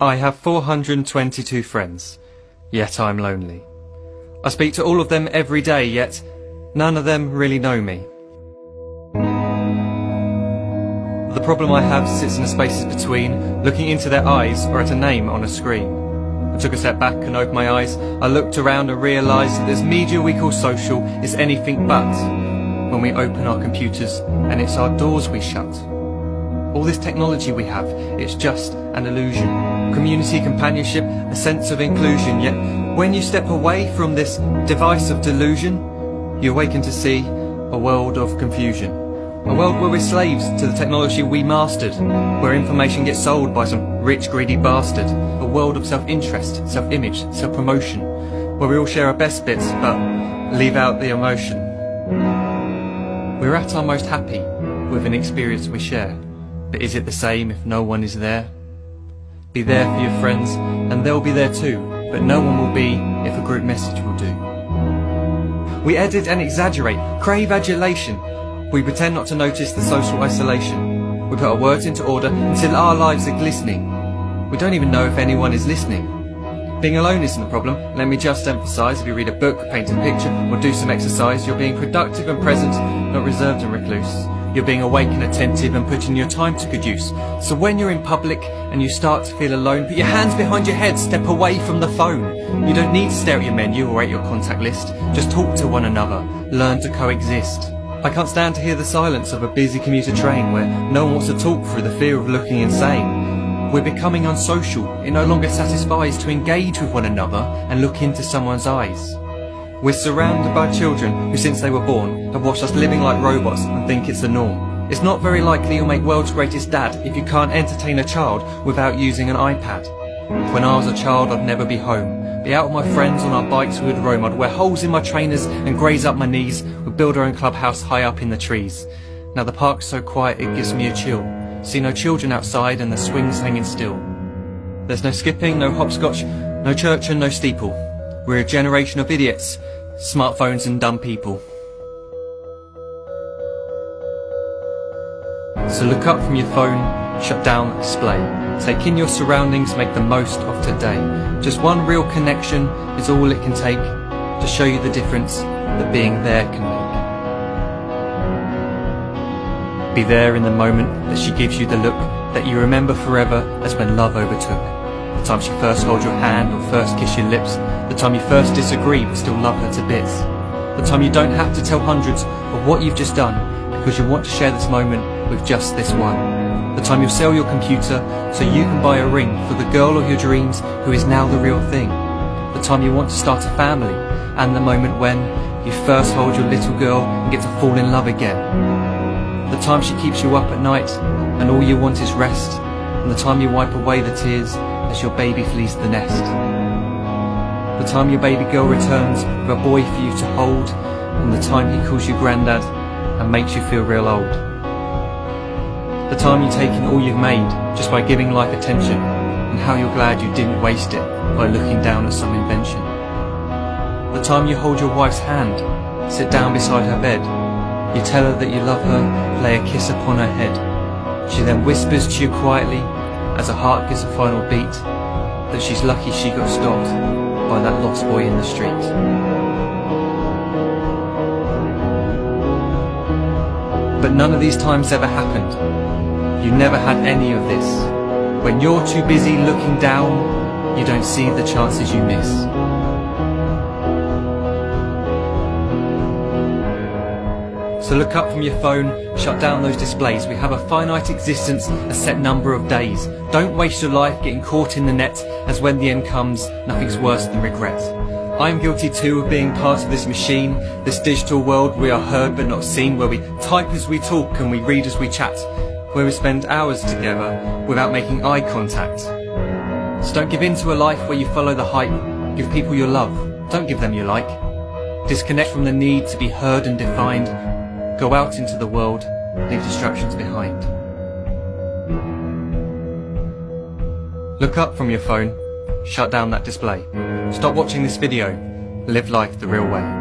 I have 422 friends, yet I'm lonely. I speak to all of them every day, yet none of them really know me. The problem I have sits in the spaces between looking into their eyes or at a name on a screen. I took a step back and opened my eyes. I looked around and realised that this media we call social is anything but when we open our computers and it's our doors we shut. All this technology we have, it's just an illusion. Community, companionship, a sense of inclusion. Yet when you step away from this device of delusion, you awaken to see a world of confusion. A world where we're slaves to the technology we mastered, where information gets sold by some rich, greedy bastard. A world of self-interest, self-image, self-promotion, where we all share our best bits but leave out the emotion. We're at our most happy with an experience we share. But is it the same if no one is there? Be there for your friends, and they'll be there too, but no one will be if a group message will do. We edit and exaggerate, crave adulation. We pretend not to notice the social isolation. We put our words into order until our lives are glistening. We don't even know if anyone is listening. Being alone isn't a problem. Let me just emphasise, if you read a book, paint a picture, or do some exercise, you're being productive and present, not reserved and recluse. You're being awake and attentive and putting your time to good use. So when you're in public and you start to feel alone, put your hands behind your head, step away from the phone. You don't need to stare at your menu or at your contact list. Just talk to one another. Learn to coexist. I can't stand to hear the silence of a busy commuter train where no one wants to talk through the fear of looking insane. We're becoming unsocial. It no longer satisfies to engage with one another and look into someone's eyes. We're surrounded by children who, since they were born, have watched us living like robots and think it's the norm. It's not very likely you'll make world's greatest dad if you can't entertain a child without using an iPad. When I was a child, I'd never be home. Be out with my friends on our bikes we would roam. I'd wear holes in my trainers and graze up my knees. We'd build our own clubhouse high up in the trees. Now the park's so quiet it gives me a chill. See no children outside and the swings hanging still. There's no skipping, no hopscotch, no church and no steeple. We're a generation of idiots, smartphones and dumb people. So look up from your phone, shut down the display. Take in your surroundings, make the most of today. Just one real connection is all it can take to show you the difference that being there can make. Be there in the moment that she gives you the look that you remember forever as when love overtook. The time she first holds your hand or first kiss your lips. The time you first disagree but still love her to bits. The time you don't have to tell hundreds of what you've just done because you want to share this moment with just this one. The time you'll sell your computer so you can buy a ring for the girl of your dreams who is now the real thing. The time you want to start a family, and the moment when you first hold your little girl and get to fall in love again. The time she keeps you up at night and all you want is rest, and the time you wipe away the tears as your baby flees the nest. The time your baby girl returns with a boy for you to hold, and the time he calls you granddad and makes you feel real old. The time you take in all you've made just by giving life attention, and how you're glad you didn't waste it by looking down at some invention. The time you hold your wife's hand, sit down beside her bed, you tell her that you love her, lay a kiss upon her head. She then whispers to you quietly as her heart gives a final beat that she's lucky she got stopped by that lost boy in the street. But none of these times ever happened. You never had any of this. When you're too busy looking down, you don't see the chances you miss. So look up from your phone, shut down those displays. We have a finite existence, a set number of days. Don't waste your life getting caught in the net, as when the end comes, nothing's worse than regret. I am guilty too of being part of this machine, this digital world we are heard but not seen, where we type as we talk and we read as we chat, where we spend hours together without making eye contact. So don't give in to a life where you follow the hype. Give people your love, don't give them your like. Disconnect from the need to be heard and defined. Go out into the world, leave distractions behind. Look up from your phone, shut down that display. Stop watching this video, live life the real way.